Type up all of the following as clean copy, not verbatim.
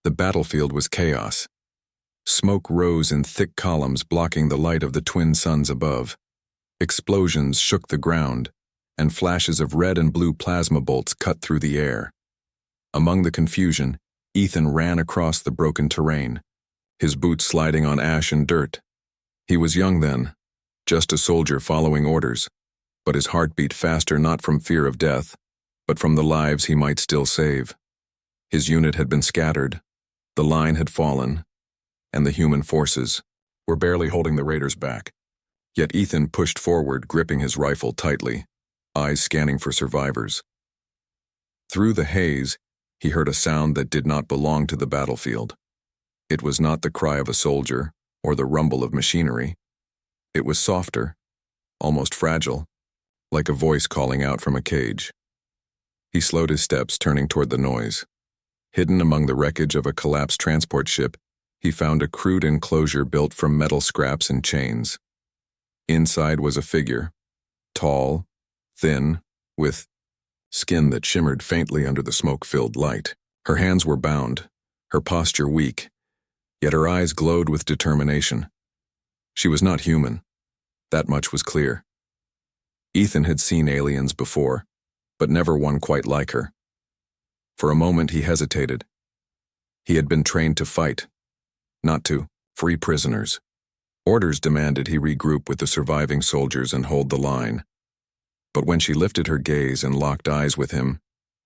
The battlefield was chaos. Smoke rose in thick columns blocking the light of the twin suns above. Explosions shook the ground, and flashes of red and blue plasma bolts cut through the air. Among the confusion, Ethan ran across the broken terrain, his boots sliding on ash and dirt. He was young then, just a soldier following orders, but his heart beat faster not from fear of death, but from the lives he might still save. His unit had been scattered, the line had fallen, and the human forces were barely holding the raiders back. Yet Ethan pushed forward, gripping his rifle tightly, eyes scanning for survivors. Through the haze, he heard a sound that did not belong to the battlefield. It was not the cry of a soldier or the rumble of machinery. It was softer, almost fragile, like a voice calling out from a cage. He slowed his steps, turning toward the noise. Hidden among the wreckage of a collapsed transport ship, he found a crude enclosure built from metal scraps and chains. Inside was a figure, tall, thin, with skin that shimmered faintly under the smoke-filled light. Her hands were bound, her posture weak, yet her eyes glowed with determination. She was not human. That much was clear. Ethan had seen aliens before, but never one quite like her. For a moment he hesitated. He had been trained to fight, not to free prisoners. Orders demanded he regroup with the surviving soldiers and hold the line. But when she lifted her gaze and locked eyes with him,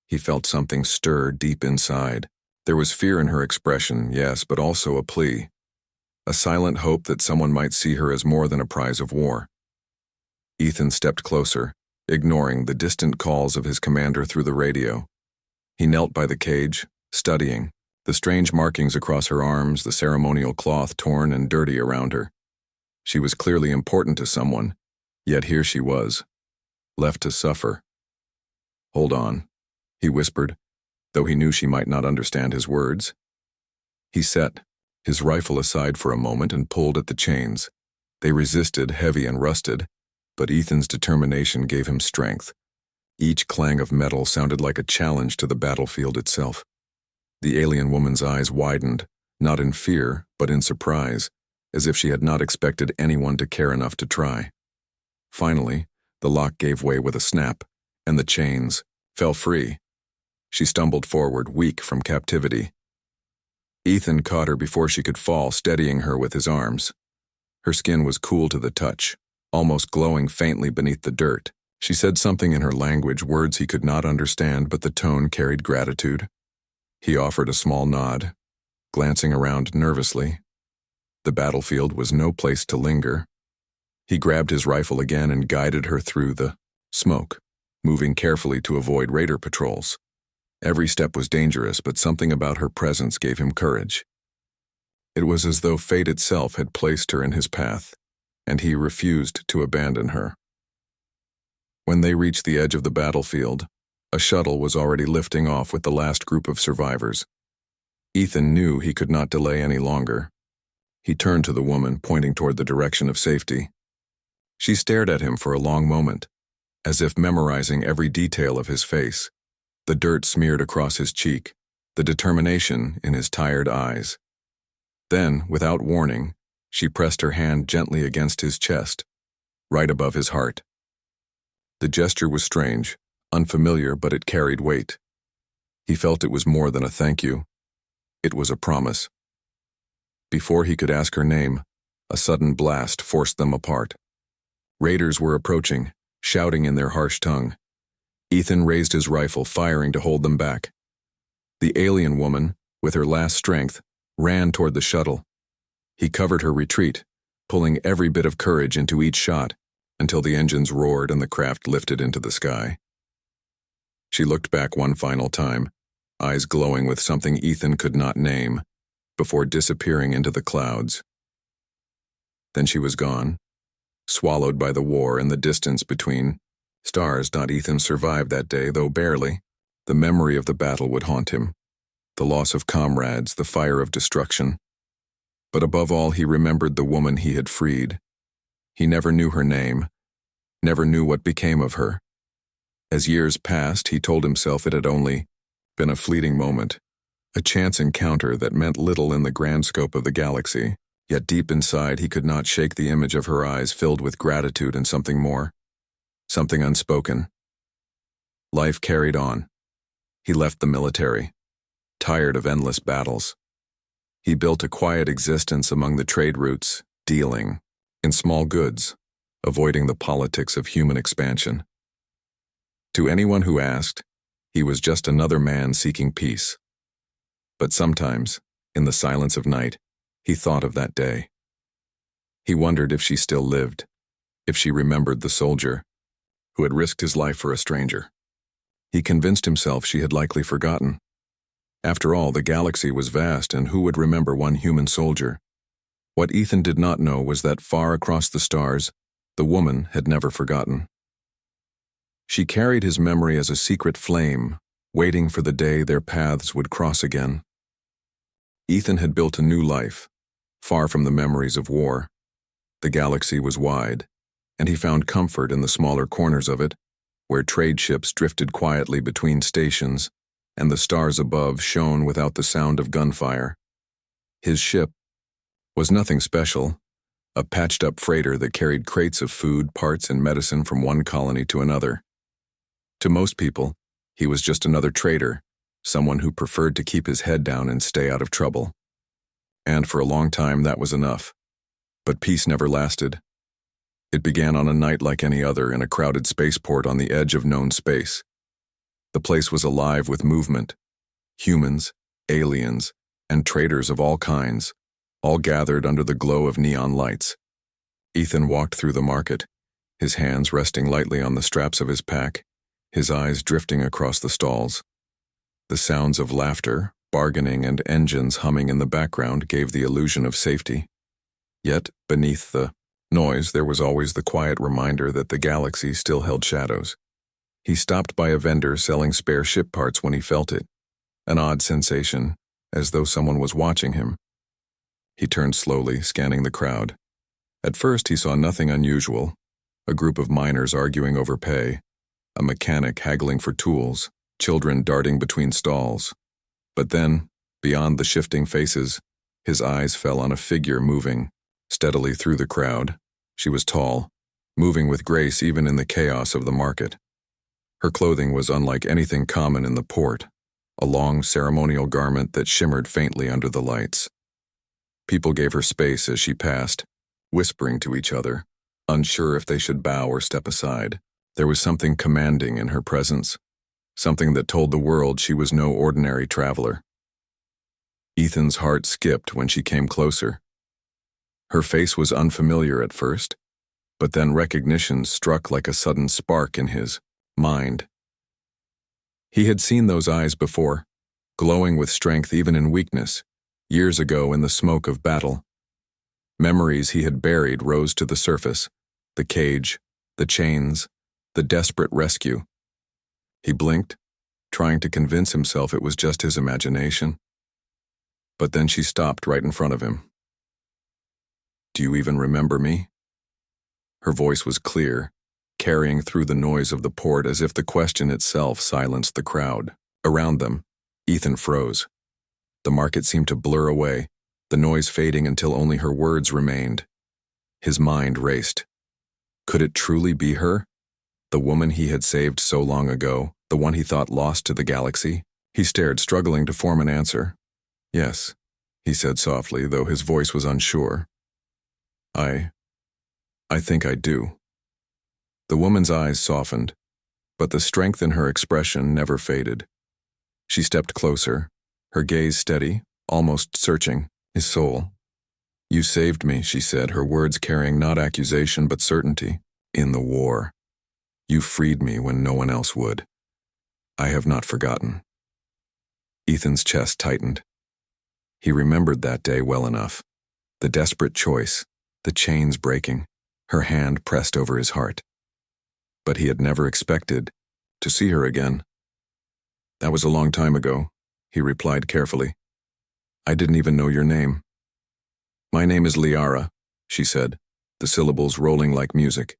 he felt something stir deep inside. There was fear in her expression, yes, but also a plea. A silent hope that someone might see her as more than a prize of war. Ethan stepped closer, ignoring the distant calls of his commander through the radio. He knelt by the cage, studying, the strange markings across her arms, the ceremonial cloth torn and dirty around her. She was clearly important to someone, yet here she was, left to suffer. "Hold on," he whispered, though he knew she might not understand his words. He set his rifle aside for a moment and pulled at the chains. They resisted, heavy and rusted, but Ethan's determination gave him strength. Each clang of metal sounded like a challenge to the battlefield itself. The alien woman's eyes widened, not in fear, but in surprise, as if she had not expected anyone to care enough to try. Finally, the lock gave way with a snap, and the chains fell free. She stumbled forward, weak from captivity. Ethan caught her before she could fall, steadying her with his arms. Her skin was cool to the touch, almost glowing faintly beneath the dirt. She said something in her language, words he could not understand, but the tone carried gratitude. He offered a small nod, glancing around nervously. The battlefield was no place to linger. He grabbed his rifle again and guided her through the smoke, moving carefully to avoid raider patrols. Every step was dangerous, but something about her presence gave him courage. It was as though fate itself had placed her in his path, and he refused to abandon her. When they reached the edge of the battlefield, a shuttle was already lifting off with the last group of survivors. Ethan knew he could not delay any longer. He turned to the woman, pointing toward the direction of safety. She stared at him for a long moment, as if memorizing every detail of his face, the dirt smeared across his cheek, the determination in his tired eyes. Then, without warning, she pressed her hand gently against his chest, right above his heart. The gesture was strange, unfamiliar, but it carried weight. He felt it was more than a thank you. It was a promise. Before he could ask her name, a sudden blast forced them apart. Raiders were approaching, shouting in their harsh tongue. Ethan raised his rifle, firing to hold them back. The alien woman, with her last strength, ran toward the shuttle. He covered her retreat, pulling every bit of courage into each shot, until the engines roared and the craft lifted into the sky. She looked back one final time, eyes glowing with something Ethan could not name, before disappearing into the clouds. Then she was gone, swallowed by the war and the distance between stars. Ethan survived that day, though barely. The memory of the battle would haunt him, the loss of comrades, the fire of destruction. But above all, he remembered the woman he had freed. He never knew her name, never knew what became of her. As years passed, he told himself it had only been a fleeting moment, A chance encounter that meant little in the grand scope of the galaxy, yet deep inside he could not shake the image of her eyes filled with gratitude and something more, something unspoken. Life carried on. He left the military, tired of endless battles. He built a quiet existence among the trade routes, dealing in small goods, avoiding the politics of human expansion. To anyone who asked, he was just another man seeking peace. But sometimes, in the silence of night, he thought of that day. He wondered if she still lived, if she remembered the soldier who had risked his life for a stranger. He convinced himself she had likely forgotten. After all, the galaxy was vast, and who would remember one human soldier? What Ethan did not know was that far across the stars, the woman had never forgotten. She carried his memory as a secret flame, waiting for the day their paths would cross again. Ethan had built a new life, far from the memories of war. The galaxy was wide, and he found comfort in the smaller corners of it, where trade ships drifted quietly between stations, and the stars above shone without the sound of gunfire. His ship was nothing special, a patched-up freighter that carried crates of food, parts, and medicine from one colony to another. To most people, he was just another trader, someone who preferred to keep his head down and stay out of trouble. And for a long time that was enough. But peace never lasted. It began on a night like any other in a crowded spaceport on the edge of known space. The place was alive with movement. Humans, aliens, and traders of all kinds, all gathered under the glow of neon lights. Ethan walked through the market, his hands resting lightly on the straps of his pack, his eyes drifting across the stalls. The sounds of laughter, bargaining, and engines humming in the background gave the illusion of safety. Yet, beneath the noise, there was always the quiet reminder that the galaxy still held shadows. He stopped by a vendor selling spare ship parts when he felt it, an odd sensation, as though someone was watching him. He turned slowly, scanning the crowd. At first he saw nothing unusual, a group of miners arguing over pay, a mechanic haggling for tools, children darting between stalls. But then, beyond the shifting faces, his eyes fell on a figure moving steadily through the crowd. She was tall, moving with grace even in the chaos of the market. Her clothing was unlike anything common in the port, a long ceremonial garment that shimmered faintly under the lights. People gave her space as she passed, whispering to each other, unsure if they should bow or step aside. There was something commanding in her presence, something that told the world she was no ordinary traveler. Ethan's heart skipped when she came closer. Her face was unfamiliar at first, but then recognition struck like a sudden spark in his mind. He had seen those eyes before, glowing with strength even in weakness, years ago in the smoke of battle. Memories he had buried rose to the surface, the cage, the chains, the desperate rescue. He blinked, trying to convince himself it was just his imagination. But then she stopped right in front of him. "Do you even remember me?" Her voice was clear, carrying through the noise of the port as if the question itself silenced the crowd. Around them, Ethan froze. The market seemed to blur away, the noise fading until only her words remained. His mind raced. Could it truly be her? The woman he had saved so long ago, the one he thought lost to the galaxy? He stared, struggling to form an answer. "Yes," he said softly, though his voice was unsure. I think I do." The woman's eyes softened, but the strength in her expression never faded. She stepped closer, her gaze steady, almost searching his soul. "You saved me," she said, her words carrying not accusation but certainty. "In the war. You freed me when no one else would. I have not forgotten." Ethan's chest tightened. He remembered that day well enough. The desperate choice, the chains breaking, her hand pressed over his heart. But he had never expected to see her again. "That was a long time ago," he replied carefully. "I didn't even know your name." "My name is Liara," she said, the syllables rolling like music.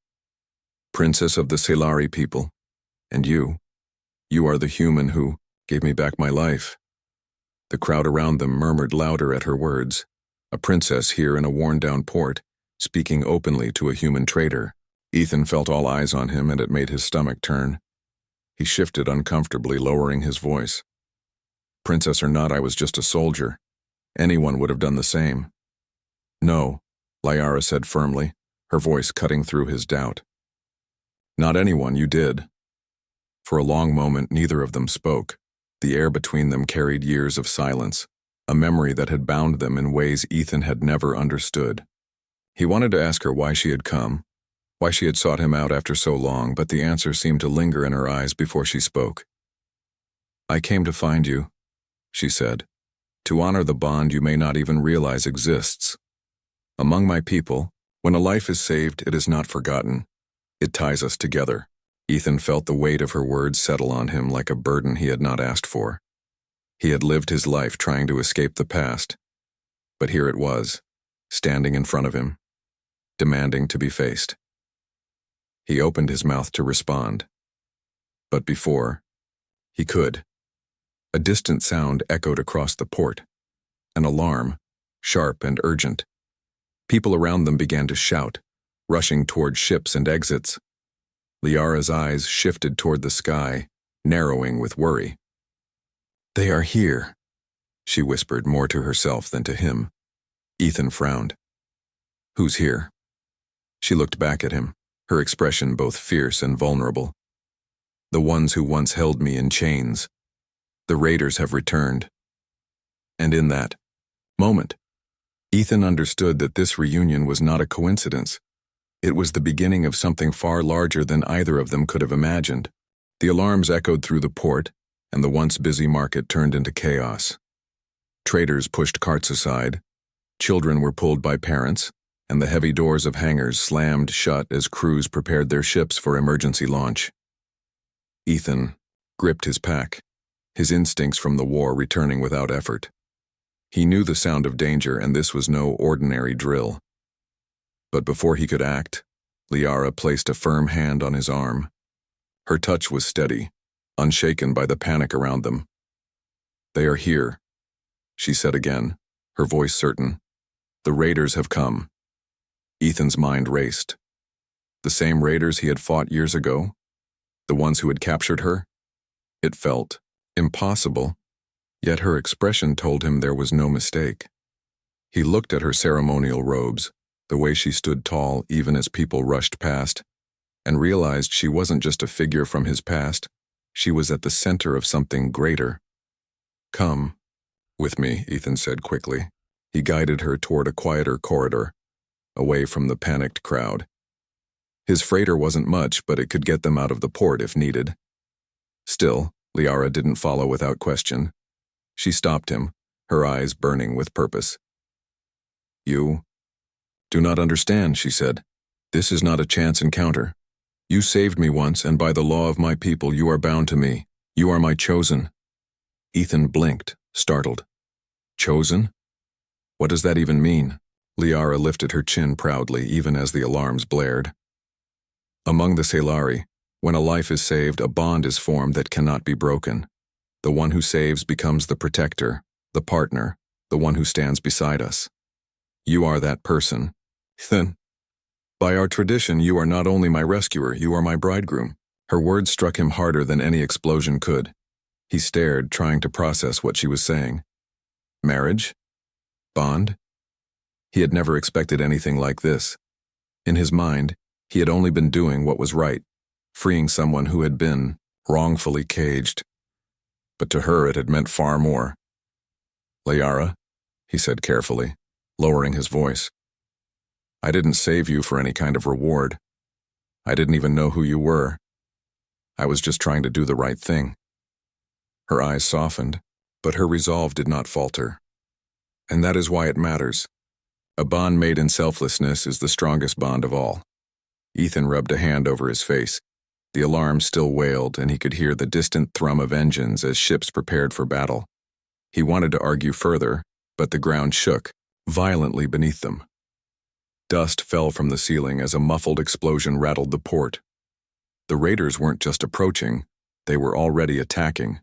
"Princess of the Selari people. And you are the human who gave me back my life." The crowd around them murmured louder at her words. A princess here in a worn-down port, speaking openly to a human traitor. Ethan felt all eyes on him, and it made his stomach turn. He shifted uncomfortably, lowering his voice. Princess or not, I was just a soldier. Anyone would have done the same. No, Liara said firmly, her voice cutting through his doubt. Not anyone, you did. For a long moment, neither of them spoke. The air between them carried years of silence, a memory that had bound them in ways Ethan had never understood. He wanted to ask her why she had come, why she had sought him out after so long, but the answer seemed to linger in her eyes before she spoke. I came to find you, she said, to honor the bond you may not even realize exists. Among my people, when a life is saved, it is not forgotten. It ties us together. Ethan felt the weight of her words settle on him like a burden he had not asked for. He had lived his life trying to escape the past, but here it was, standing in front of him, demanding to be faced. He opened his mouth to respond, but before he could, a distant sound echoed across the port, an alarm, sharp and urgent. People around them began to shout, rushing toward ships and exits. Liara's eyes shifted toward the sky, narrowing with worry. They are here, she whispered, more to herself than to him. Ethan frowned. Who's here? She looked back at him, her expression both fierce and vulnerable. The ones who once held me in chains. The raiders have returned. And in that moment, Ethan understood that this reunion was not a coincidence. It was the beginning of something far larger than either of them could have imagined. The alarms echoed through the port, and the once busy market turned into chaos. Traders pushed carts aside, children were pulled by parents, and the heavy doors of hangars slammed shut as crews prepared their ships for emergency launch. Ethan gripped his pack, his instincts from the war returning without effort. He knew the sound of danger, and this was no ordinary drill. But before he could act, Liara placed a firm hand on his arm. Her touch was steady, unshaken by the panic around them. They are here, she said again, her voice certain. The raiders have come. Ethan's mind raced. The same raiders he had fought years ago? The ones who had captured her? It felt impossible, yet her expression told him there was no mistake. He looked at her ceremonial robes, the way she stood tall even as people rushed past, and realized she wasn't just a figure from his past, she was at the center of something greater. Come with me, Ethan said quickly. He guided her toward a quieter corridor, away from the panicked crowd. His freighter wasn't much, but it could get them out of the port if needed. Still, Liara didn't follow without question. She stopped him, her eyes burning with purpose. You do not understand, she said. This is not a chance encounter. You saved me once, and by the law of my people, you are bound to me. You are my chosen. Ethan blinked, startled. Chosen? What does that even mean? Liara lifted her chin proudly, even as the alarms blared. Among the Selari, when a life is saved, a bond is formed that cannot be broken. The one who saves becomes the protector, the partner, the one who stands beside us. You are that person. Then, by our tradition, you are not only my rescuer, you are my bridegroom. Her words struck him harder than any explosion could. He stared, trying to process what she was saying. Marriage? Bond? He had never expected anything like this. In his mind, he had only been doing what was right, freeing someone who had been wrongfully caged. But to her it had meant far more. Liara, he said carefully, lowering his voice. I didn't save you for any kind of reward. I didn't even know who you were. I was just trying to do the right thing. Her eyes softened, but her resolve did not falter. And that is why it matters. A bond made in selflessness is the strongest bond of all. Ethan rubbed a hand over his face. The alarm still wailed, and he could hear the distant thrum of engines as ships prepared for battle. He wanted to argue further, but the ground shook violently beneath them. Dust fell from the ceiling as a muffled explosion rattled the port. The raiders weren't just approaching, they were already attacking.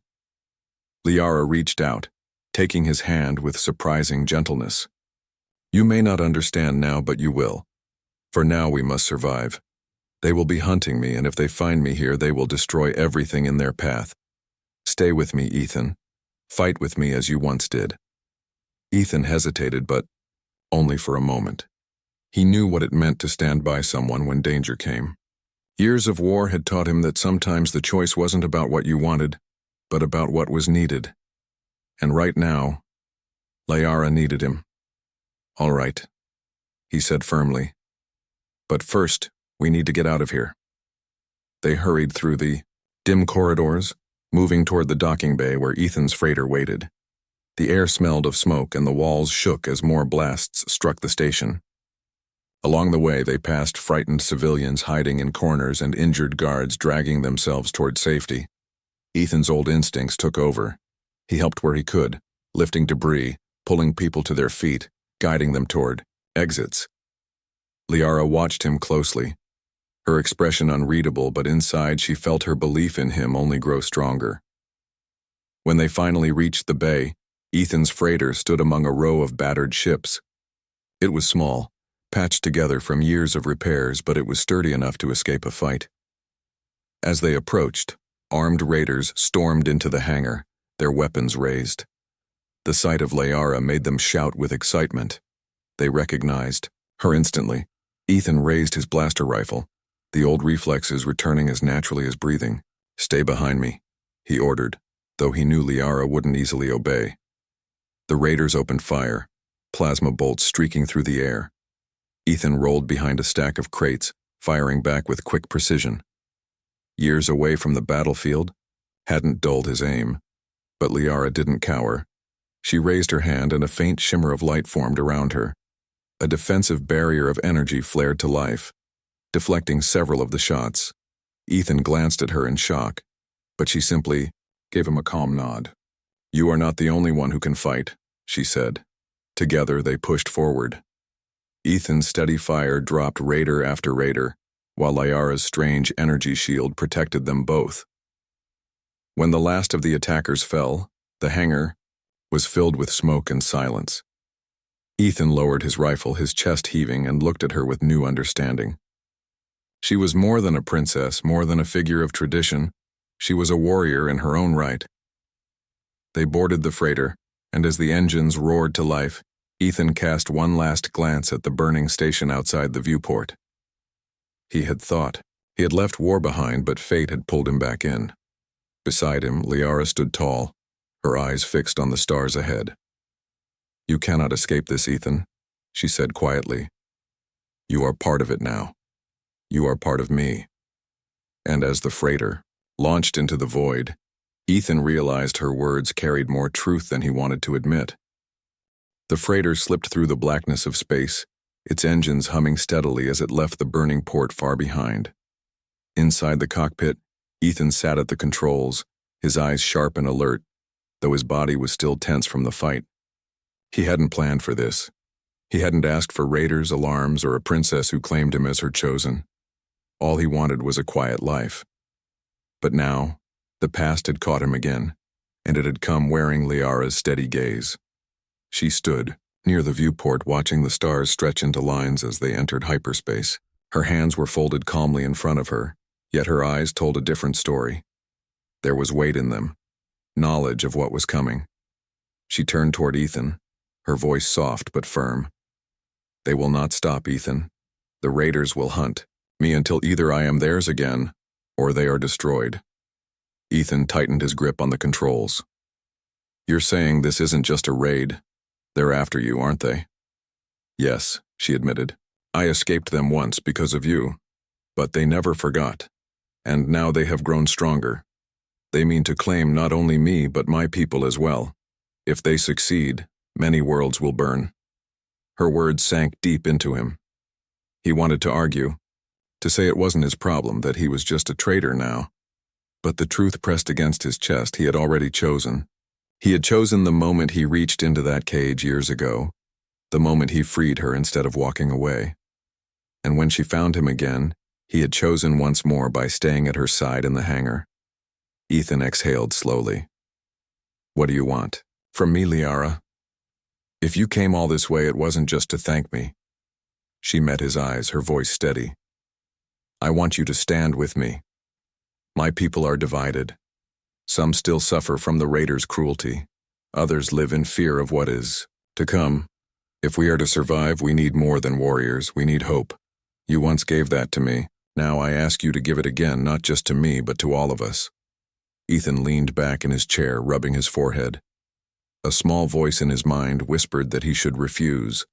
Liara reached out, taking his hand with surprising gentleness. "You may not understand now, but you will. For now we must survive. They will be hunting me, and if they find me here, they will destroy everything in their path. Stay with me, Ethan. Fight with me as you once did." Ethan hesitated, but only for a moment. He knew what it meant to stand by someone when danger came. Years of war had taught him that sometimes the choice wasn't about what you wanted, but about what was needed. And right now, Liara needed him. "All right," he said firmly. "But first, we need to get out of here." They hurried through the dim corridors, moving toward the docking bay where Ethan's freighter waited. The air smelled of smoke and the walls shook as more blasts struck the station. Along the way, they passed frightened civilians hiding in corners and injured guards dragging themselves toward safety. Ethan's old instincts took over. He helped where he could, lifting debris, pulling people to their feet, guiding them toward exits. Liara watched him closely, her expression unreadable, but inside she felt her belief in him only grow stronger. When they finally reached the bay, Ethan's freighter stood among a row of battered ships. It was small, patched together from years of repairs, but it was sturdy enough to escape a fight. As they approached, armed raiders stormed into the hangar, their weapons raised. The sight of Liara made them shout with excitement. They recognized her instantly. Ethan raised his blaster rifle, the old reflexes returning as naturally as breathing. "Stay behind me," he ordered, though he knew Liara wouldn't easily obey. The raiders opened fire, plasma bolts streaking through the air. Ethan rolled behind a stack of crates, firing back with quick precision. Years away from the battlefield, hadn't dulled his aim. But Liara didn't cower. She raised her hand and a faint shimmer of light formed around her. A defensive barrier of energy flared to life, deflecting several of the shots. Ethan glanced at her in shock, but she simply gave him a calm nod. "You are not the only one who can fight," she said. Together they pushed forward. Ethan's steady fire dropped raider after raider, while Liara's strange energy shield protected them both. When the last of the attackers fell, the hangar was filled with smoke and silence. Ethan lowered his rifle, his chest heaving, and looked at her with new understanding. She was more than a princess, more than a figure of tradition. She was a warrior in her own right. They boarded the freighter, and as the engines roared to life, Ethan cast one last glance at the burning station outside the viewport. He had thought. He had left war behind, but fate had pulled him back in. Beside him, Liara stood tall, her eyes fixed on the stars ahead. "You cannot escape this, Ethan," she said quietly. "You are part of it now. You are part of me." And as the freighter launched into the void, Ethan realized her words carried more truth than he wanted to admit. The freighter slipped through the blackness of space, its engines humming steadily as it left the burning port far behind. Inside the cockpit, Ethan sat at the controls, his eyes sharp and alert, though his body was still tense from the fight. He hadn't planned for this. He hadn't asked for raiders, alarms, or a princess who claimed him as her chosen. All he wanted was a quiet life. But now, the past had caught him again, and it had come wearing Liara's steady gaze. She stood near the viewport, watching the stars stretch into lines as they entered hyperspace. Her hands were folded calmly in front of her, yet her eyes told a different story. There was weight in them, knowledge of what was coming. She turned toward Ethan, her voice soft but firm. "They will not stop, Ethan. The raiders will hunt me until either I am theirs again, or they are destroyed." Ethan tightened his grip on the controls. "You're saying this isn't just a raid? They're after you, aren't they?" "Yes," she admitted. "I escaped them once because of you, but they never forgot. And now they have grown stronger. They mean to claim not only me, but my people as well. If they succeed, many worlds will burn." Her words sank deep into him. He wanted to argue, to say it wasn't his problem, that he was just a traitor now. But the truth pressed against his chest. He had already chosen. He had chosen the moment he reached into that cage years ago, the moment he freed her instead of walking away. And when she found him again, he had chosen once more by staying at her side in the hangar. Ethan exhaled slowly. "What do you want?" From me, Liara. If you came all this way, it wasn't just to thank me. She met his eyes, her voice steady. I want you to stand with me. My people are divided. Some still suffer from the raiders' cruelty. Others live in fear of what is to come. If we are to survive, we need more than warriors. We need hope. You once gave that to me. Now I ask you to give it again, not just to me, but to all of us. Ethan leaned back in his chair, rubbing his forehead. A small voice in his mind whispered that he should refuse,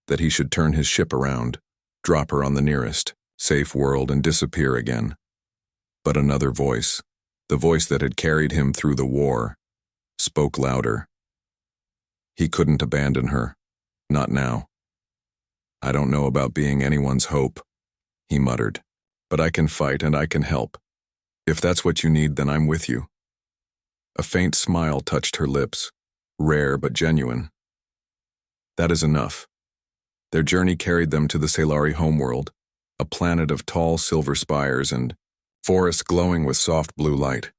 that he should turn his ship around, drop her on the nearest safe world and disappear again. But another voice, the voice that had carried him through the war, spoke louder. He couldn't abandon her. Not now. I don't know about being anyone's hope, he muttered, but I can fight and I can help. If that's what you need, then I'm with you. A faint smile touched her lips, rare but genuine. That is enough. Their journey carried them to the Salari homeworld, a planet of tall silver spires and forests glowing with soft blue light.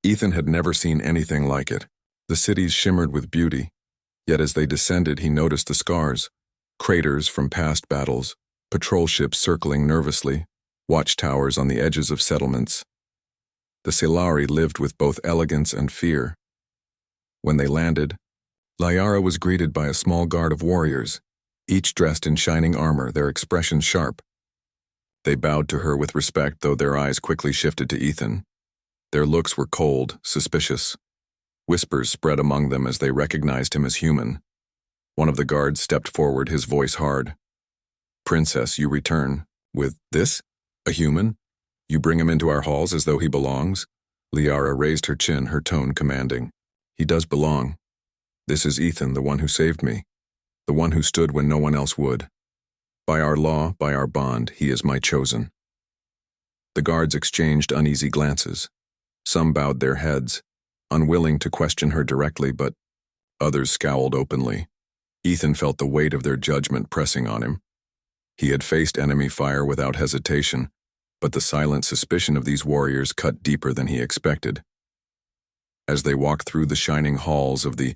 Ethan had never seen anything like it. The cities shimmered with beauty, yet as they descended he noticed the scars, craters from past battles, patrol ships circling nervously, watchtowers on the edges of settlements. The Salari lived with both elegance and fear. When they landed, Liara was greeted by a small guard of warriors, each dressed in shining armor, their expressions sharp. They bowed to her with respect, though their eyes quickly shifted to Ethan. Their looks were cold, suspicious. Whispers spread among them as they recognized him as human. One of the guards stepped forward, his voice hard. Princess, you return. With this? A human? You bring him into our halls as though he belongs? Liara raised her chin, her tone commanding. He does belong. This is Ethan, the one who saved me. The one who stood when no one else would. By our law, by our bond, he is my chosen. The guards exchanged uneasy glances. Some bowed their heads, unwilling to question her directly, but others scowled openly. Ethan felt the weight of their judgment pressing on him. He had faced enemy fire without hesitation, but the silent suspicion of these warriors cut deeper than he expected. As they walked through the shining halls of the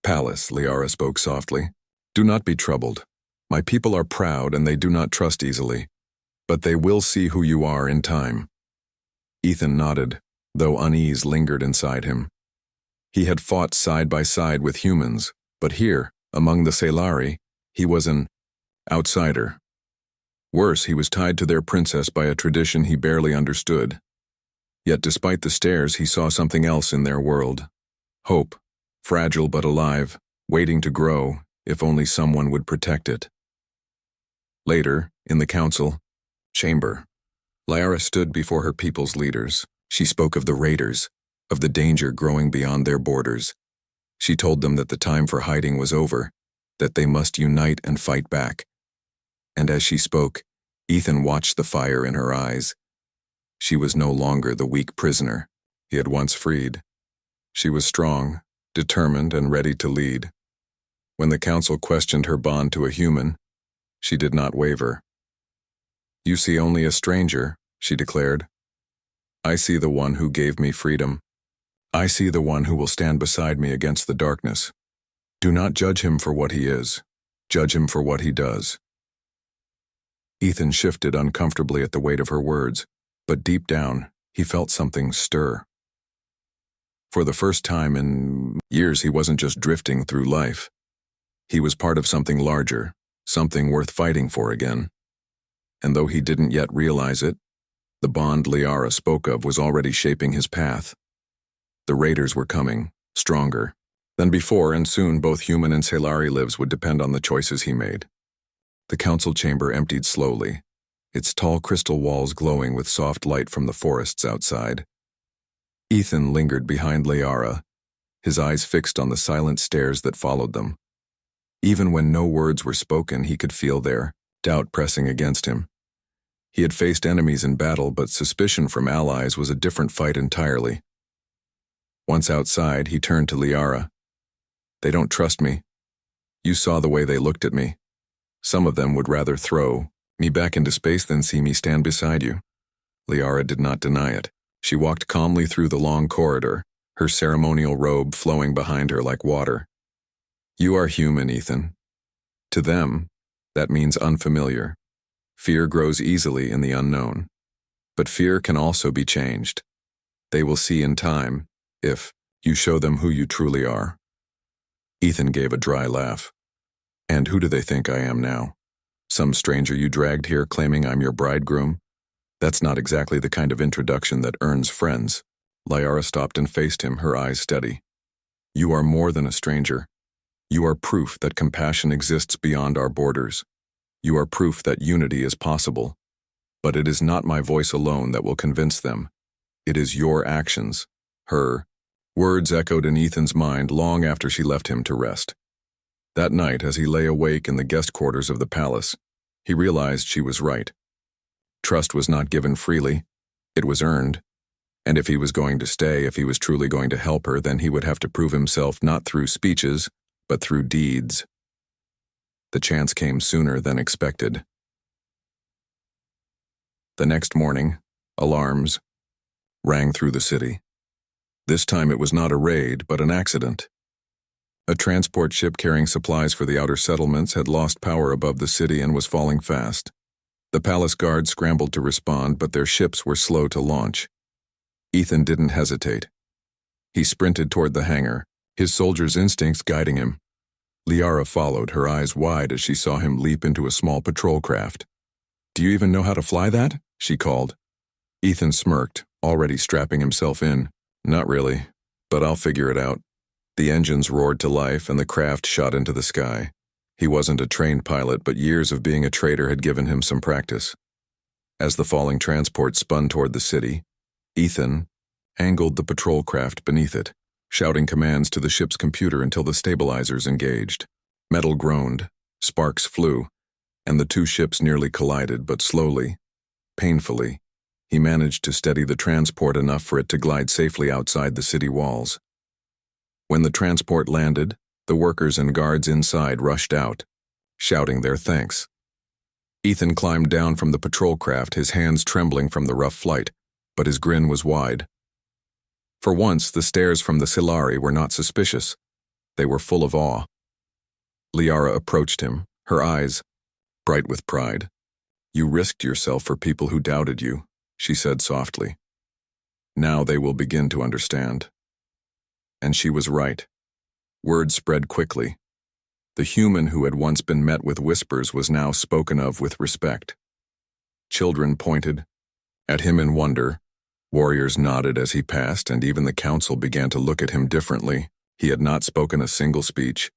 palace, Liara spoke softly. Do not be troubled. My people are proud and they do not trust easily, but they will see who you are in time. Ethan nodded, though unease lingered inside him. He had fought side by side with humans, but here, among the Salari, he was an outsider. Worse, he was tied to their princess by a tradition he barely understood. Yet despite the stares, he saw something else in their world. Hope, fragile but alive, waiting to grow, if only someone would protect it. Later, in the council chamber, Liara stood before her people's leaders. She spoke of the raiders, of the danger growing beyond their borders. She told them that the time for hiding was over, that they must unite and fight back. And as she spoke, Ethan watched the fire in her eyes. She was no longer the weak prisoner he had once freed. She was strong, determined, and ready to lead. When the council questioned her bond to a human, she did not waver. You see only a stranger, she declared. I see the one who gave me freedom. I see the one who will stand beside me against the darkness. Do not judge him for what he is. Judge him for what he does. Ethan shifted uncomfortably at the weight of her words, but deep down, he felt something stir. For the first time in years, he wasn't just drifting through life. He was part of something larger, something worth fighting for again. And though he didn't yet realize it, the bond Liara spoke of was already shaping his path. The raiders were coming, stronger than before, and soon both human and Salari lives would depend on the choices he made. The council chamber emptied slowly, its tall crystal walls glowing with soft light from the forests outside. Ethan lingered behind Liara, his eyes fixed on the silent stares that followed them. Even when no words were spoken, he could feel their doubt pressing against him. He had faced enemies in battle, but suspicion from allies was a different fight entirely. Once outside, he turned to Liara. They don't trust me. You saw the way they looked at me. Some of them would rather throw me back into space than see me stand beside you. Liara did not deny it. She walked calmly through the long corridor, her ceremonial robe flowing behind her like water. You are human, Ethan. To them, that means unfamiliar. Fear grows easily in the unknown. But fear can also be changed. They will see in time, if you show them who you truly are. Ethan gave a dry laugh. And who do they think I am now? Some stranger you dragged here claiming I'm your bridegroom? That's not exactly the kind of introduction that earns friends. Liara stopped and faced him, her eyes steady. You are more than a stranger. You are proof that compassion exists beyond our borders. You are proof that unity is possible. But it is not my voice alone that will convince them. It is your actions. Her words echoed in Ethan's mind long after she left him to rest. That night, as he lay awake in the guest quarters of the palace, he realized she was right. Trust was not given freely. It was earned. And if he was going to stay, if he was truly going to help her, then he would have to prove himself not through speeches, but through deeds. The chance came sooner than expected. The next morning, alarms rang through the city. This time it was not a raid, but an accident. A transport ship carrying supplies for the outer settlements had lost power above the city and was falling fast. The palace guards scrambled to respond, but their ships were slow to launch. Ethan didn't hesitate. He sprinted toward the hangar, his soldier's instincts guiding him. Liara followed, her eyes wide as she saw him leap into a small patrol craft. "Do you even know how to fly that?" she called. Ethan smirked, already strapping himself in. "Not really, but I'll figure it out." The engines roared to life and the craft shot into the sky. He wasn't a trained pilot, but years of being a trader had given him some practice. As the falling transport spun toward the city, Ethan angled the patrol craft beneath it, shouting commands to the ship's computer until the stabilizers engaged. Metal groaned, sparks flew, and the two ships nearly collided, but slowly, painfully, he managed to steady the transport enough for it to glide safely outside the city walls. When the transport landed, the workers and guards inside rushed out, shouting their thanks. Ethan climbed down from the patrol craft, his hands trembling from the rough flight, but his grin was wide. For once, the stares from the Silari were not suspicious. They were full of awe. Liara approached him, her eyes bright with pride. "You risked yourself for people who doubted you," she said softly. "Now they will begin to understand." And she was right. Word spread quickly. The human who had once been met with whispers was now spoken of with respect. Children pointed at him in wonder. Warriors nodded as he passed, and even the council began to look at him differently. He had not spoken a single speech,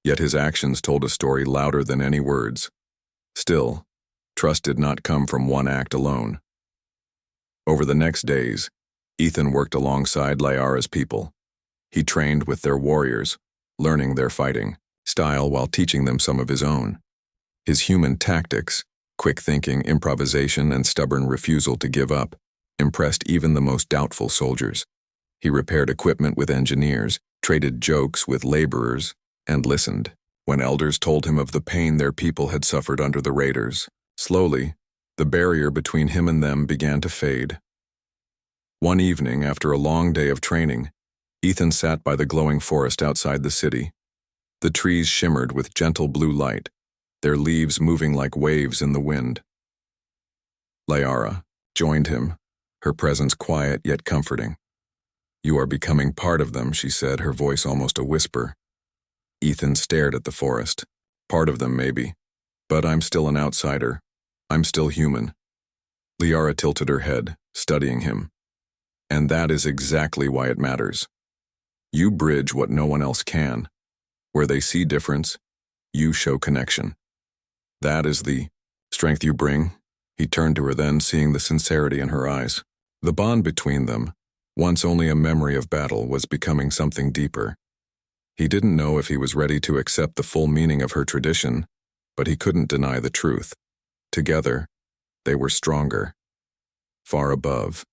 yet his actions told a story louder than any words. Still, trust did not come from one act alone. Over the next days, Ethan worked alongside Liara's people. He trained with their warriors, learning their fighting style while teaching them some of his own. His human tactics, quick thinking, improvisation, and stubborn refusal to give up, impressed even the most doubtful soldiers. He repaired equipment with engineers, traded jokes with laborers, and listened when elders told him of the pain their people had suffered under the raiders. Slowly, the barrier between him and them began to fade. One evening, after a long day of training, Ethan sat by the glowing forest outside the city. The trees shimmered with gentle blue light, their leaves moving like waves in the wind. Liara joined him, her presence quiet yet comforting. "You are becoming part of them," she said, her voice almost a whisper. Ethan stared at the forest. "Part of them, maybe. But I'm still an outsider. I'm still human." Liara tilted her head, studying him. "And that is exactly why it matters. You bridge what no one else can. Where they see difference, you show connection. That is the strength you bring." He turned to her then, seeing the sincerity in her eyes. The bond between them, once only a memory of battle, was becoming something deeper. He didn't know if he was ready to accept the full meaning of her tradition, but he couldn't deny the truth. Together, they were stronger. Far above,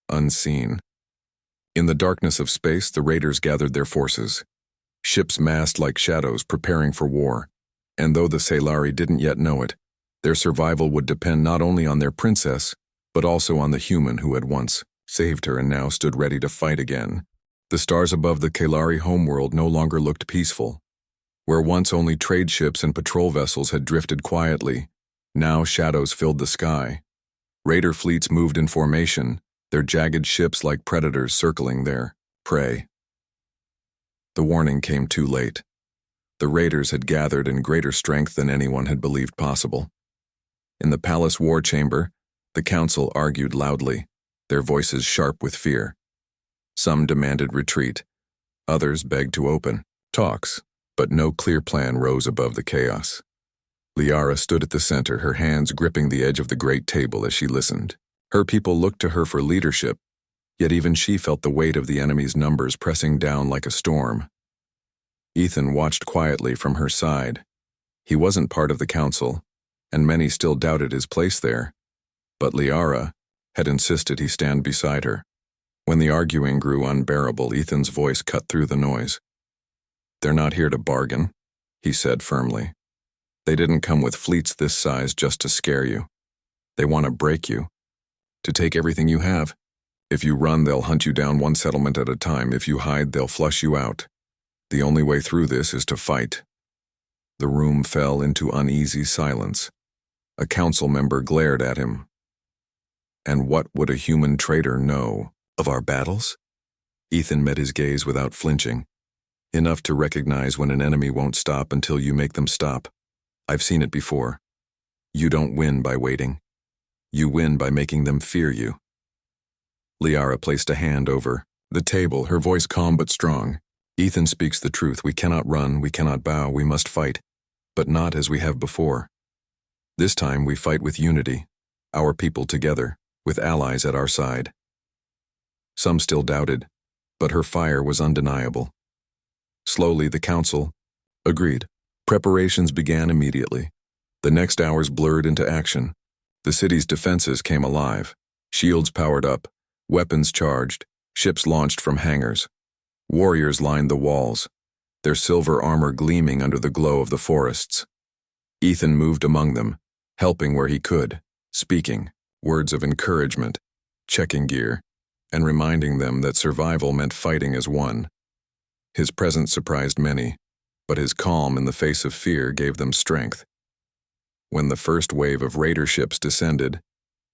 unseen. In the darkness of space, the raiders gathered their forces. Ships massed like shadows, preparing for war. And though the Silari didn't yet know it, their survival would depend not only on their princess, but also on the human who had once saved her and now stood ready to fight again. The stars above the Kalari homeworld no longer looked peaceful. Where once only trade ships and patrol vessels had drifted quietly, now shadows filled the sky. Raider fleets moved in formation, their jagged ships like predators circling their prey. The warning came too late. The raiders had gathered in greater strength than anyone had believed possible. In the palace war chamber, the council argued loudly, their voices sharp with fear. Some demanded retreat, others begged to open talks, but no clear plan rose above the chaos. Liara stood at the center, her hands gripping the edge of the great table as she listened. Her people looked to her for leadership, yet even she felt the weight of the enemy's numbers pressing down like a storm. Ethan watched quietly from her side. He wasn't part of the council, and many still doubted his place there, but Liara had insisted he stand beside her. When the arguing grew unbearable, Ethan's voice cut through the noise. "They're not here to bargain," he said firmly. "They didn't come with fleets this size just to scare you. They want to break you, to take everything you have. If you run, they'll hunt you down one settlement at a time. If you hide, they'll flush you out. The only way through this is to fight." The room fell into uneasy silence. A council member glared at him. "And what would a human traitor know of our battles?" Ethan met his gaze without flinching. "Enough to recognize when an enemy won't stop until you make them stop. I've seen it before. You don't win by waiting. You win by making them fear you." Liara placed a hand over the table, her voice calm but strong. "Ethan speaks the truth. We cannot run, we cannot bow, we must fight, but not as we have before. This time we fight with unity, our people together, with allies at our side." Some still doubted, but her fire was undeniable. Slowly the council agreed. Preparations began immediately. The next hours blurred into action. The city's defenses came alive. Shields powered up, weapons charged, ships launched from hangars. Warriors lined the walls, their silver armor gleaming under the glow of the forests. Ethan moved among them, helping where he could, speaking words of encouragement, checking gear, and reminding them that survival meant fighting as one. His presence surprised many, but his calm in the face of fear gave them strength. When the first wave of raider ships descended,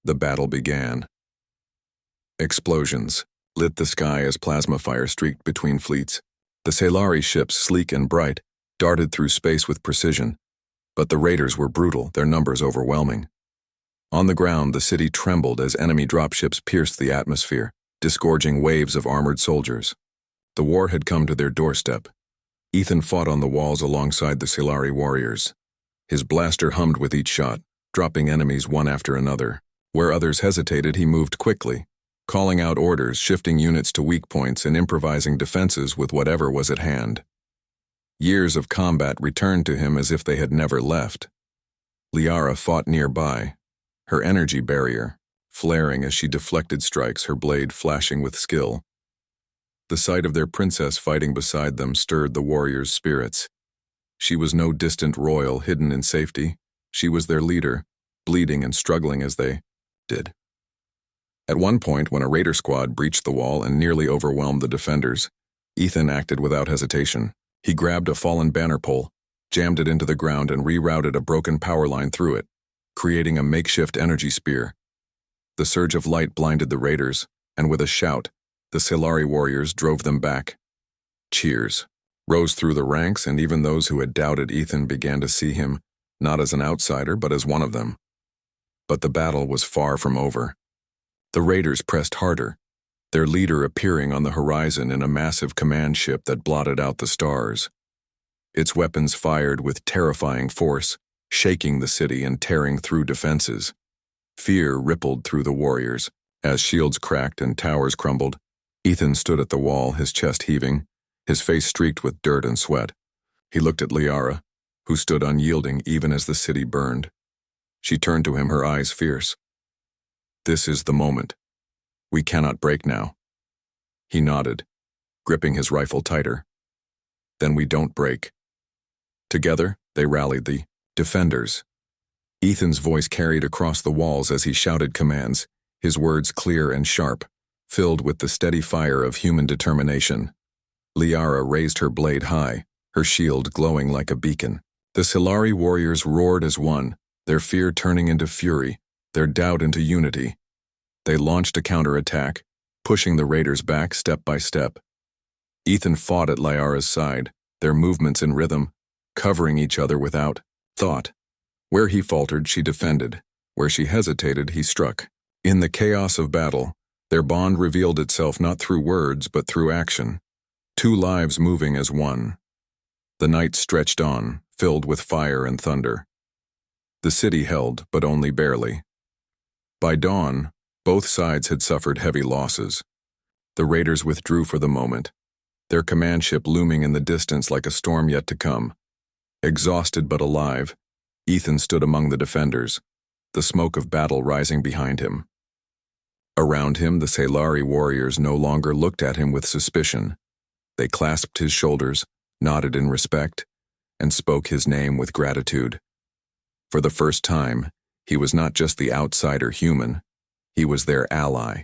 the battle began. Explosions lit the sky as plasma fire streaked between fleets. The Salari ships, sleek and bright, darted through space with precision, but the raiders were brutal, their numbers overwhelming. On the ground, the city trembled as enemy dropships pierced the atmosphere, disgorging waves of armored soldiers. The war had come to their doorstep. Ethan fought on the walls alongside the Salari warriors. His blaster hummed with each shot, dropping enemies one after another. Where others hesitated, he moved quickly, calling out orders, shifting units to weak points, and improvising defenses with whatever was at hand. Years of combat returned to him as if they had never left. Liara fought nearby, her energy barrier flaring as she deflected strikes, her blade flashing with skill. The sight of their princess fighting beside them stirred the warriors' spirits. She was no distant royal hidden in safety. She was their leader, bleeding and struggling as they did. At one point, when a raider squad breached the wall and nearly overwhelmed the defenders, Ethan acted without hesitation. He grabbed a fallen banner pole, jammed it into the ground, and rerouted a broken power line through it, creating a makeshift energy spear. The surge of light blinded the raiders, and with a shout, the Salari warriors drove them back. Cheers rose through the ranks, and even those who had doubted Ethan began to see him not as an outsider but as one of them. But the battle was far from over. The raiders pressed harder, their leader appearing on the horizon in a massive command ship that blotted out the stars. Its weapons fired with terrifying force, shaking the city and tearing through defenses. Fear rippled through the warriors. As shields cracked and towers crumbled, Ethan stood at the wall, his chest heaving, his face streaked with dirt and sweat. He looked at Liara, who stood unyielding even as the city burned. She turned to him, her eyes fierce. "This is the moment. We cannot break now." He nodded, gripping his rifle tighter. "Then we don't break." Together, they rallied the defenders. Ethan's voice carried across the walls as he shouted commands, his words clear and sharp, filled with the steady fire of human determination. Liara raised her blade high, her shield glowing like a beacon. The Scifi warriors roared as one, their fear turning into fury, their doubt into unity. They launched a counterattack, pushing the raiders back step by step. Ethan fought at Liara's side, their movements in rhythm, covering each other without thought. Where he faltered, she defended. Where she hesitated, he struck. In the chaos of battle, their bond revealed itself not through words but through action, two lives moving as one. The night stretched on, filled with fire and thunder. The city held, but only barely. By dawn, both sides had suffered heavy losses. The raiders withdrew for the moment, their command ship looming in the distance like a storm yet to come. Exhausted but alive, Ethan stood among the defenders, the smoke of battle rising behind him. Around him, the Scifi warriors no longer looked at him with suspicion. They clasped his shoulders, nodded in respect, and spoke his name with gratitude. For the first time, he was not just the outsider human, he was their ally.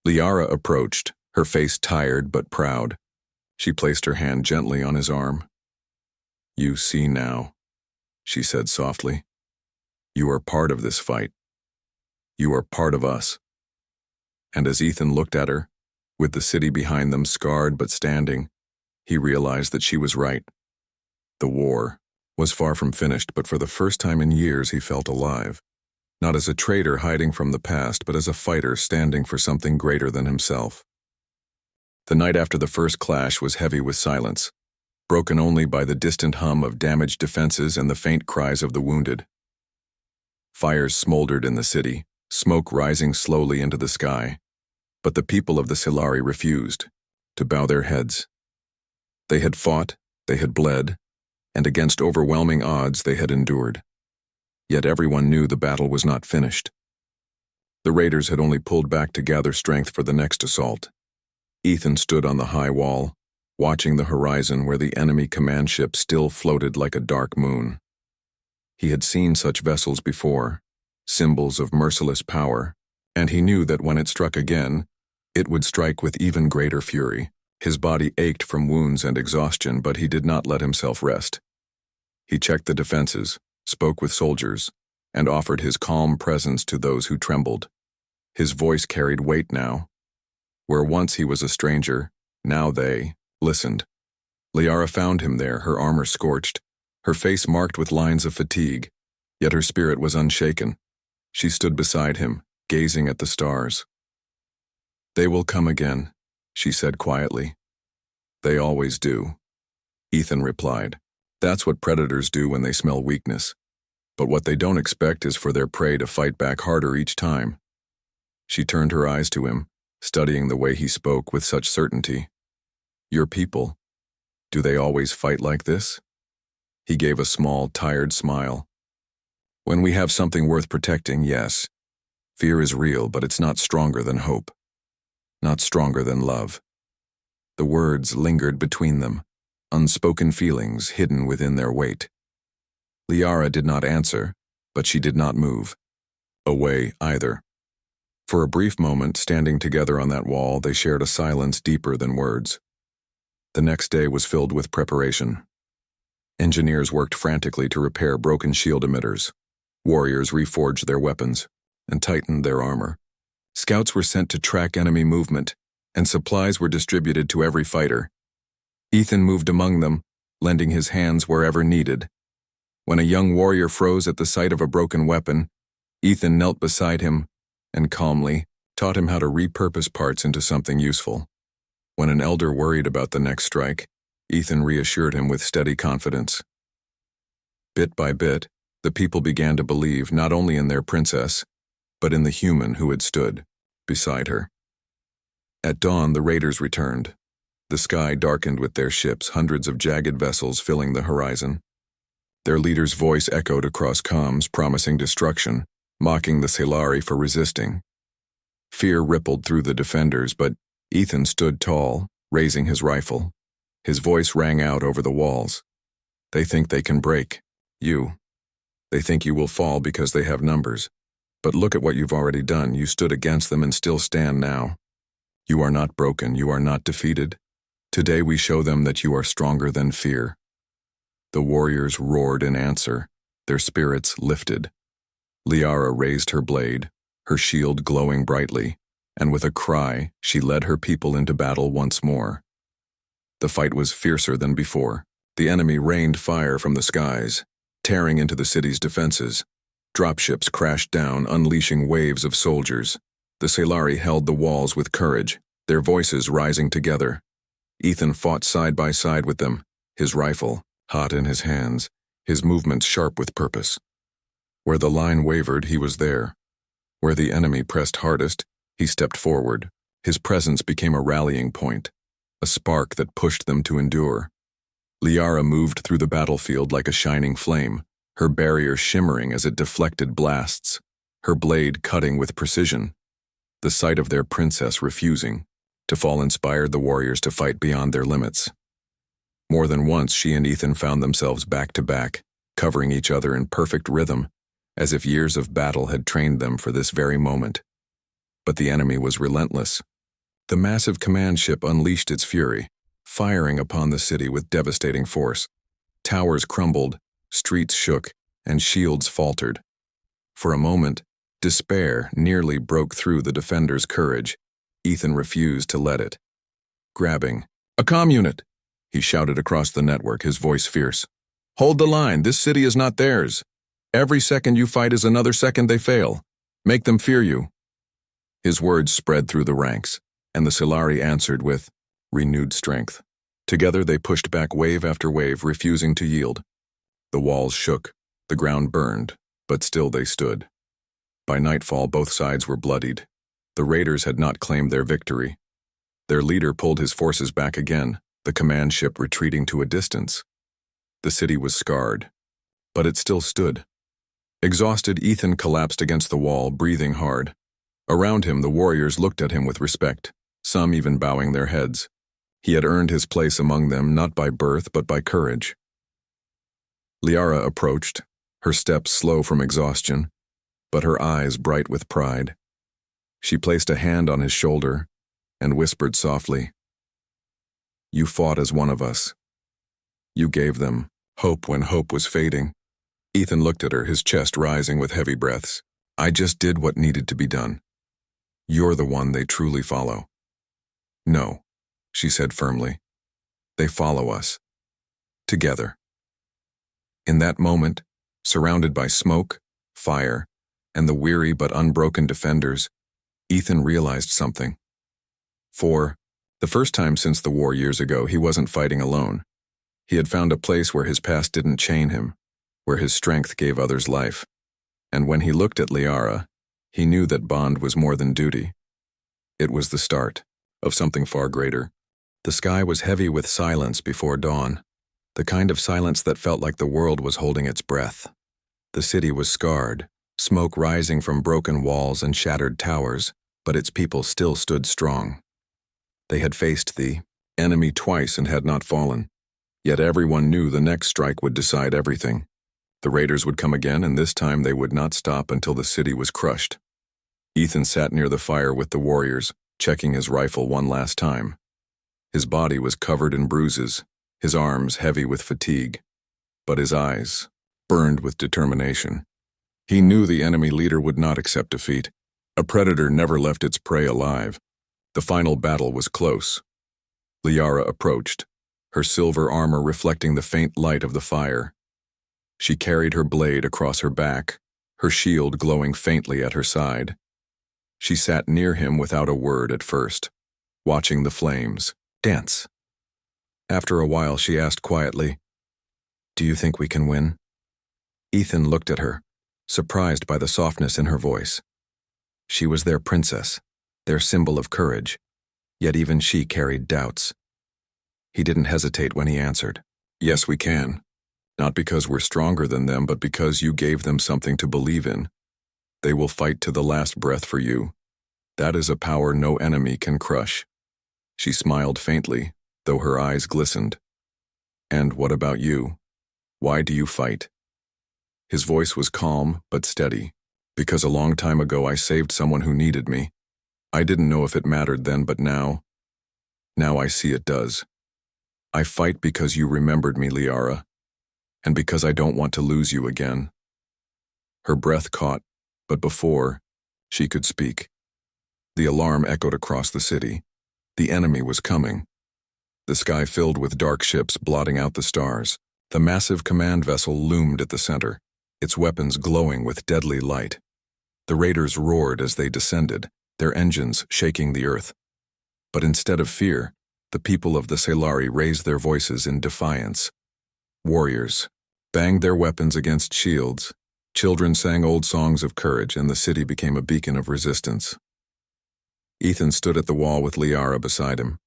Liara approached, her face tired but proud. She placed her hand gently on his arm. "You see now," she said softly. "You are part of this fight. You are part of us." And as Ethan looked at her, with the city behind them scarred but standing, he realized that she was right. The war was far from finished, but for the first time in years he felt alive. Not as a traitor hiding from the past, but as a fighter standing for something greater than himself. The night after the first clash was heavy with silence, broken only by the distant hum of damaged defenses and the faint cries of the wounded. Fires smoldered in the city, smoke rising slowly into the sky, but the people of the Scifi refused to bow their heads. They had fought, they had bled, and against overwhelming odds they had endured. Yet everyone knew the battle was not finished. The raiders had only pulled back to gather strength for the next assault. Ethan stood on the high wall, watching the horizon where the enemy command ship still floated like a dark moon. He had seen such vessels before, symbols of merciless power, and he knew that when it struck again, it would strike with even greater fury. His body ached from wounds and exhaustion, but he did not let himself rest. He checked the defenses, spoke with soldiers, and offered his calm presence to those who trembled. His voice carried weight now. Where once he was a stranger, now they listened. Liara found him there, her armor scorched, her face marked with lines of fatigue, yet her spirit was unshaken. She stood beside him, gazing at the stars. "They will come again," she said quietly. "They always do," Ethan replied. "That's what predators do when they smell weakness. But what they don't expect is for their prey to fight back harder each time." She turned her eyes to him, studying the way he spoke with such certainty. "Your people, do they always fight like this?" He gave a small, tired smile. "When we have something worth protecting, yes. Fear is real, but it's not stronger than hope. Not stronger than love." The words lingered between them, unspoken feelings hidden within their weight. Liara did not answer, but she did not move away either. For a brief moment, standing together on that wall, they shared a silence deeper than words. The next day was filled with preparation. Engineers worked frantically to repair broken shield emitters. Warriors reforged their weapons and tightened their armor. Scouts were sent to track enemy movement, and supplies were distributed to every fighter. Ethan moved among them, lending his hands wherever needed. When a young warrior froze at the sight of a broken weapon, Ethan knelt beside him and calmly taught him how to repurpose parts into something useful. When an elder worried about the next strike, Ethan reassured him with steady confidence. Bit by bit, the people began to believe not only in their princess, but in the human who had stood beside her. At dawn, the raiders returned. The sky darkened with their ships, hundreds of jagged vessels filling the horizon. Their leader's voice echoed across comms, promising destruction, mocking the Scifi for resisting. Fear rippled through the defenders, but Ethan stood tall, raising his rifle. His voice rang out over the walls. "They think they can break you. They think you will fall because they have numbers. But look at what you've already done. You stood against them and still stand now. You are not broken. You are not defeated. Today we show them that you are stronger than fear." The warriors roared in answer, their spirits lifted. Liara raised her blade, her shield glowing brightly, and with a cry, she led her people into battle once more. The fight was fiercer than before. The enemy rained fire from the skies, tearing into the city's defenses. Dropships crashed down, unleashing waves of soldiers. The Selari held the walls with courage, their voices rising together. Ethan fought side by side with them, his rifle hot in his hands, his movements sharp with purpose. Where the line wavered, he was there. Where the enemy pressed hardest, he stepped forward. His presence became a rallying point, a spark that pushed them to endure. Liara moved through the battlefield like a shining flame, her barrier shimmering as it deflected blasts, her blade cutting with precision. The sight of their princess refusing to fall inspired the warriors to fight beyond their limits. More than once, she and Ethan found themselves back to back, covering each other in perfect rhythm, as if years of battle had trained them for this very moment. But the enemy was relentless. The massive command ship unleashed its fury, firing upon the city with devastating force. Towers crumbled, streets shook, and shields faltered. For a moment, despair nearly broke through the defenders' courage. Ethan refused to let it. Grabbing, "A comm unit!" he shouted across the network, his voice fierce. "Hold the line, this city is not theirs. Every second you fight is another second they fail. Make them fear you." His words spread through the ranks, and the Selari answered with renewed strength. Together they pushed back wave after wave, refusing to yield. The walls shook, the ground burned, but still they stood. By nightfall, both sides were bloodied. The raiders had not claimed their victory. Their leader pulled his forces back again, the command ship retreating to a distance. The city was scarred, but it still stood. Exhausted, Ethan collapsed against the wall, breathing hard. Around him, the warriors looked at him with respect, some even bowing their heads. He had earned his place among them not by birth but by courage. Liara approached, her steps slow from exhaustion, but her eyes bright with pride. She placed a hand on his shoulder and whispered softly, "You fought as one of us. You gave them hope when hope was fading." Ethan looked at her, his chest rising with heavy breaths. "I just did what needed to be done. You're the one they truly follow." "No," she said firmly. "They follow us. Together." In that moment, surrounded by smoke, fire, and the weary but unbroken defenders, Ethan realized something. For the first time since the war years ago, he wasn't fighting alone. He had found a place where his past didn't chain him, where his strength gave others life. And when he looked at Liara, he knew that bond was more than duty. It was the start of something far greater. The sky was heavy with silence before dawn, the kind of silence that felt like the world was holding its breath. The city was scarred, smoke rising from broken walls and shattered towers, but its people still stood strong. They had faced the enemy twice and had not fallen. Yet everyone knew the next strike would decide everything. The raiders would come again, and this time they would not stop until the city was crushed. Ethan sat near the fire with the warriors, checking his rifle one last time. His body was covered in bruises, his arms heavy with fatigue, but his eyes burned with determination. He knew the enemy leader would not accept defeat. A predator never left its prey alive. The final battle was close. Liara approached, her silver armor reflecting the faint light of the fire. She carried her blade across her back, her shield glowing faintly at her side. She sat near him without a word at first, watching the flames dance. After a while, she asked quietly, "Do you think we can win?" Ethan looked at her, surprised by the softness in her voice. She was their princess, their symbol of courage, yet even she carried doubts. He didn't hesitate when he answered, "Yes, we can. Not because we're stronger than them, but because you gave them something to believe in. They will fight to the last breath for you. That is a power no enemy can crush." She smiled faintly, though her eyes glistened. "And what about you? Why do you fight?" His voice was calm but steady. "Because a long time ago I saved someone who needed me. I didn't know if it mattered then, but now I see it does." I fight because you remembered me, Liara, and because I don't want to lose you again." Her breath caught, but before she could speak, the alarm echoed across the city. The enemy was coming. The sky filled with dark ships blotting out the stars. The massive command vessel loomed at the center, its weapons glowing with deadly light. The raiders roared as they descended, their engines shaking the earth. But instead of fear, the people of the Selari raised their voices in defiance. Warriors banged their weapons against shields. Children sang old songs of courage, and the city became a beacon of resistance. Ethan stood at the wall with Liara beside him.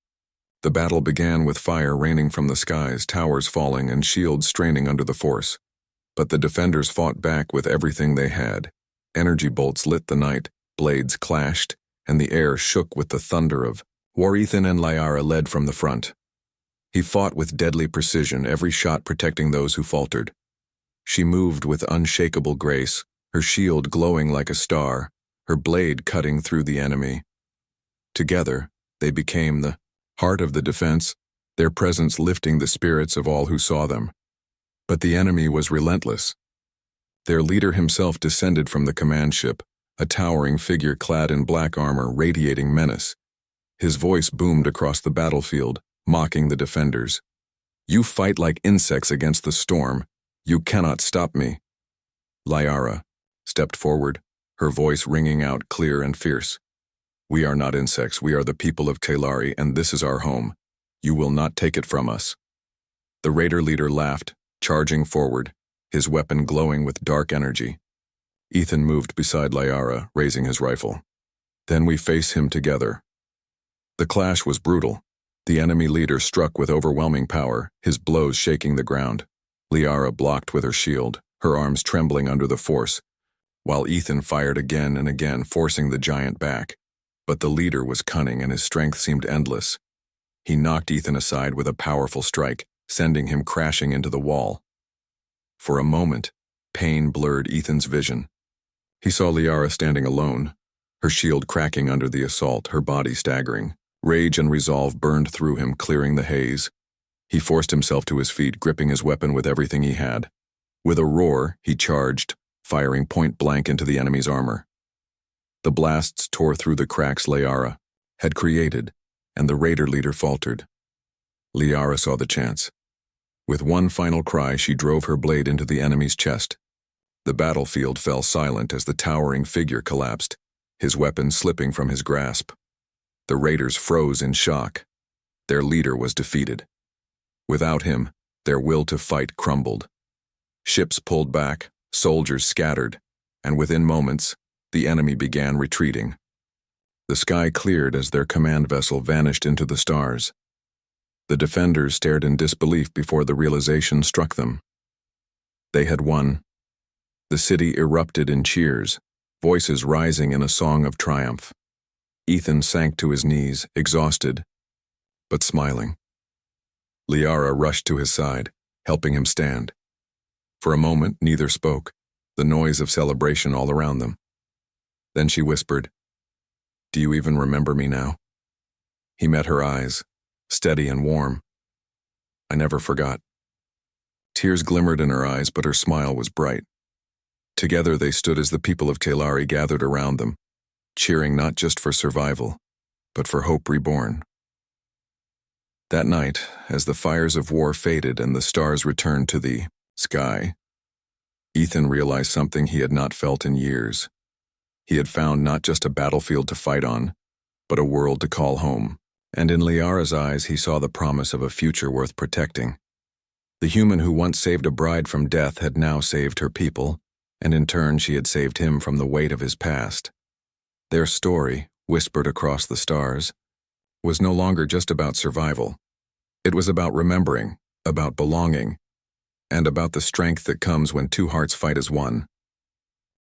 The battle began with fire raining from the skies, towers falling, and shields straining under the force. But the defenders fought back with everything they had. Energy bolts lit the night, blades clashed, and the air shook with the thunder of war. Ethan and Liara led from the front. He fought with deadly precision, every shot protecting those who faltered. She moved with unshakable grace, her shield glowing like a star, her blade cutting through the enemy. Together, they became the heart of the defense, their presence lifting the spirits of all who saw them. But the enemy was relentless. Their leader himself descended from the command ship, a towering figure clad in black armor radiating menace. His voice boomed across the battlefield, mocking the defenders. "You fight like insects against the storm. You cannot stop me." Liara stepped forward, her voice ringing out clear and fierce. "We are not insects, we are the people of Telari, and this is our home. You will not take it from us." The raider leader laughed, charging forward, his weapon glowing with dark energy. Ethan moved beside Liara, raising his rifle. "Then we face him together." The clash was brutal. The enemy leader struck with overwhelming power, his blows shaking the ground. Liara blocked with her shield, her arms trembling under the force, while Ethan fired again and again, forcing the giant back. But the leader was cunning and his strength seemed endless. He knocked Ethan aside with a powerful strike, sending him crashing into the wall. For a moment, pain blurred Ethan's vision. He saw Liara standing alone, her shield cracking under the assault, her body staggering. Rage and resolve burned through him, clearing the haze. He forced himself to his feet, gripping his weapon with everything he had. With a roar, he charged, firing point blank into the enemy's armor. The blasts tore through the cracks Liara had created, and the raider leader faltered. Liara saw the chance. With one final cry, she drove her blade into the enemy's chest. The battlefield fell silent as the towering figure collapsed, his weapon slipping from his grasp. The raiders froze in shock. Their leader was defeated. Without him, their will to fight crumbled. Ships pulled back, soldiers scattered, and within moments, the enemy began retreating. The sky cleared as their command vessel vanished into the stars. The defenders stared in disbelief before the realization struck them. They had won. The city erupted in cheers, voices rising in a song of triumph. Ethan sank to his knees, exhausted, but smiling. Liara rushed to his side, helping him stand. For a moment, neither spoke, the noise of celebration all around them. Then she whispered, "Do you even remember me now?" He met her eyes, steady and warm. "I never forgot." Tears glimmered in her eyes, but her smile was bright. Together they stood as the people of Telari gathered around them, cheering not just for survival, but for hope reborn. That night, as the fires of war faded and the stars returned to the sky, Ethan realized something he had not felt in years. He had found not just a battlefield to fight on, but a world to call home. And in Liara's eyes he saw the promise of a future worth protecting. The human who once saved a bride from death had now saved her people, and in turn she had saved him from the weight of his past. Their story, whispered across the stars, was no longer just about survival. It was about remembering, about belonging, and about the strength that comes when two hearts fight as one.